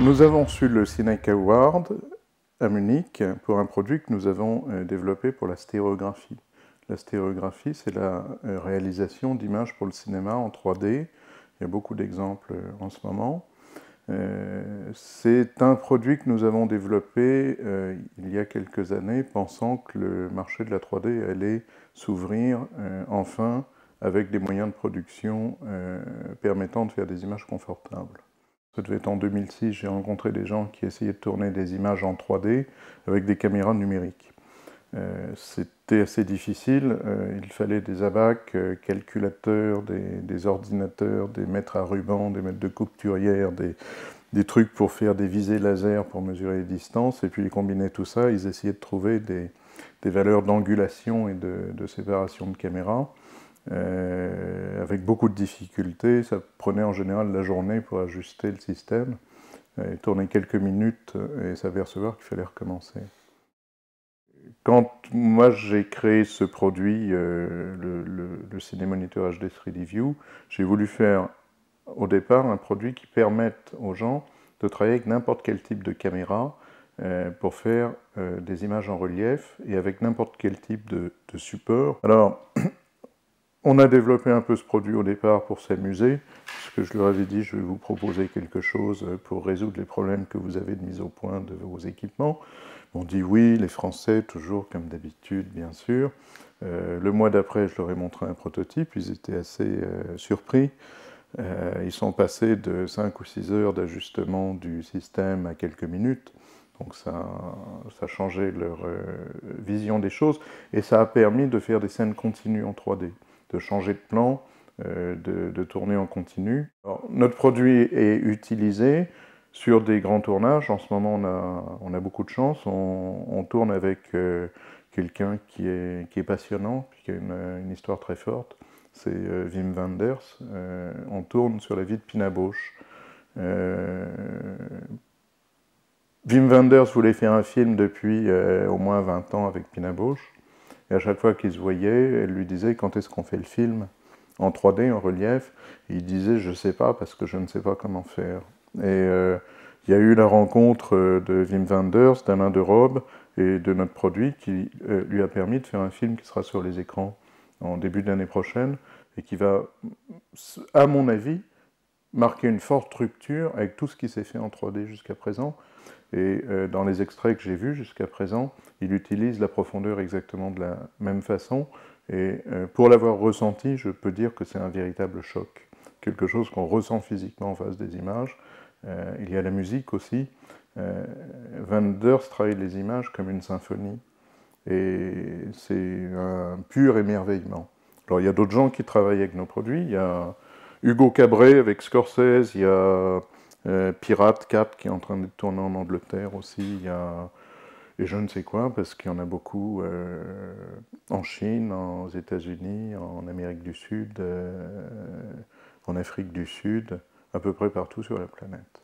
Nous avons reçu le Cinec Award à Munich pour un produit que nous avons développé pour la stéréographie. La stéréographie, c'est la réalisation d'images pour le cinéma en 3D. Il y a beaucoup d'exemples en ce moment. C'est un produit que nous avons développé il y a quelques années, pensant que le marché de la 3D allait s'ouvrir enfin avec des moyens de production permettant de faire des images confortables. Ça devait être en 2006, j'ai rencontré des gens qui essayaient de tourner des images en 3D avec des caméras numériques. C'était assez difficile, il fallait des abacs, calculateurs, des ordinateurs, des mètres à ruban, des mètres de couturière, des trucs pour faire des visées laser pour mesurer les distances, et puis ils combinaient tout ça, ils essayaient de trouver des valeurs d'angulation et de séparation de caméra. Avec beaucoup de difficultés, ça prenait en général la journée pour ajuster le système, et tourner quelques minutes et s'apercevoir qu'il fallait recommencer. Quand moi j'ai créé ce produit, le Cinemonitor HD 3D View, j'ai voulu faire au départ un produit qui permette aux gens de travailler avec n'importe quel type de caméra pour faire des images en relief et avec n'importe quel type de support. Alors, on a développé un peu ce produit au départ pour s'amuser, puisque je leur avais dit je vais vous proposer quelque chose pour résoudre les problèmes que vous avez de mise au point de vos équipements. On dit oui, les Français, toujours comme d'habitude, bien sûr. Le mois d'après, je leur ai montré un prototype, ils étaient assez surpris. Ils sont passés de 5 ou 6 heures d'ajustement du système à quelques minutes. Donc ça a changé leur vision des choses et ça a permis de faire des scènes continues en 3D, de changer de plan, de tourner en continu. Alors, notre produit est utilisé sur des grands tournages. En ce moment, on a beaucoup de chance. On tourne avec quelqu'un qui est passionnant, qui a une histoire très forte. C'est Wim Wenders. On tourne sur la vie de Pina Bausch. Wim Wenders voulait faire un film depuis au moins 20 ans avec Pina Bausch. Et à chaque fois qu'ils se voyaient, elle lui disait quand est-ce qu'on fait le film en 3D, en relief. Et il disait je ne sais pas parce que je ne sais pas comment faire. Et il y a eu la rencontre de Wim Wenders, d'Alain de Robe et de notre produit qui lui a permis de faire un film qui sera sur les écrans en début de l'année prochaine et qui va, à mon avis, marquer une forte rupture avec tout ce qui s'est fait en 3D jusqu'à présent. Et dans les extraits que j'ai vus jusqu'à présent, il utilise la profondeur exactement de la même façon. Et pour l'avoir ressenti, je peux dire que c'est un véritable choc. Quelque chose qu'on ressent physiquement en face des images. Il y a la musique aussi. Wenders travaille les images comme une symphonie. Et c'est un pur émerveillement. Alors il y a d'autres gens qui travaillent avec nos produits. Il y a Hugo Cabret avec Scorsese, il y a Pirate 4 qui est en train de tourner en Angleterre aussi, il y a et je ne sais quoi, parce qu'il y en a beaucoup en Chine, aux États-Unis, en Amérique du Sud, en Afrique du Sud, à peu près partout sur la planète.